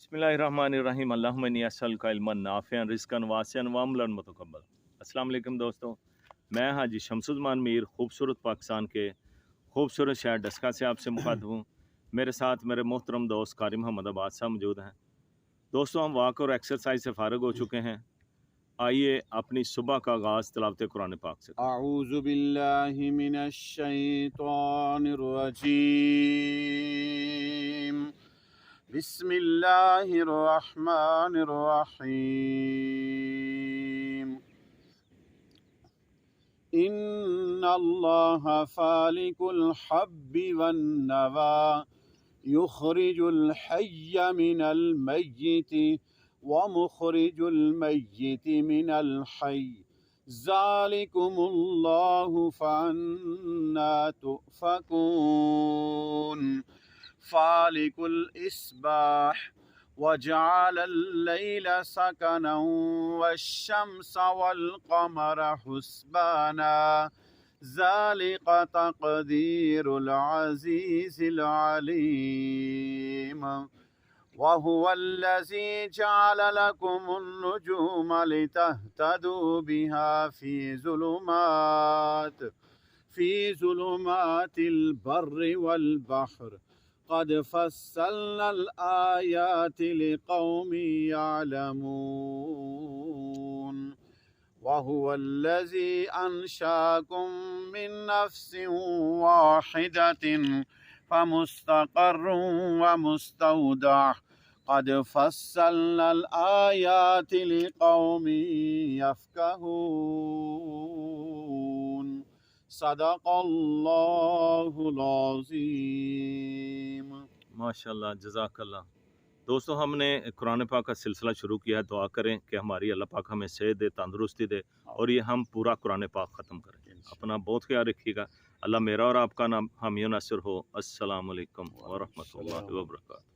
बिस्मिल्लाहिर्रहमानिर्रहीम अल्लाहुम्मा इन्नी अस्सअलुका इल्मन नाफ़िअन रिज़्क़न वासिअन व अमलन मुतक़ब्बल। अस्सलाम वालेकुम दोस्तों, मैं हाजी शमसुज़्ज़मान मीर खूबसूरत पाकिस्तान के खूबसूरत शहर डस्का से आपसे मुखातिब हूँ। मेरे साथ मेरे मोहतरम दोस्त कारी मोहम्मद अब्बास साहब मौजूद हैं। दोस्तों, हम वॉक और एक्सरसाइज से फ़ारिग हो चुके हैं। आइए अपनी सुबह का आगाज़ तिलावत कुरान पाक से करें। अऊज़ु बिल्लाहि मिनश शैतानिर रजीम। बिस्मिल्लाहिर रहमानिर रहीम। इन्नल्लाहा फालिकुल हब्बि वन नवा युखरिजुल हय्य मिनल मय्यिति व मुखरिजुल मय्यिति मिनल हय्य ज़ालिकुमुल्लाहु फअन्ना तुफ़कून। फालिकुल इस्बाह वजअलल लैला सकनन वश्शम्स वल क़मर हुस्बाना ज़ालिक तक़दीरुल अज़ीज़िल अलीम। वहुवल्लज़ी जअल लकुमुन्नुजूम लितहतदू बिहा फ़ी ज़ुलुमातिल बर्रि वल बहर क़द फ़स्सलनल आयाति लिक़ौमिन यअलमून। वहुवल्लज़ी अंशअकुम मिन नफ्सिन वाहिदतिन फमुस्तक़र्रुन व मुस्तौदअ क़द फ़स्सलनल आयाति लिक़ौमिन यफ़क़हून। सदक़ल्लाहुल अज़ीम। माशाअल्लाह, जज़ाकल्लाह। दोस्तों, हमने कुरान पाक का सिलसिला शुरू किया है। दुआ करें कि हमारी अल्लाह पाक हमें सेहत दे, तंदुरुस्ती दे और ये हम पूरा कुरान पाक ख़त्म करें। अपना बहुत ख्याल रखिएगा। अल्लाह मेरा और आपका नाम हामी नासिर हो। अस्सलाम वालेकुम व रहमतुल्लाहि व बरकातहू।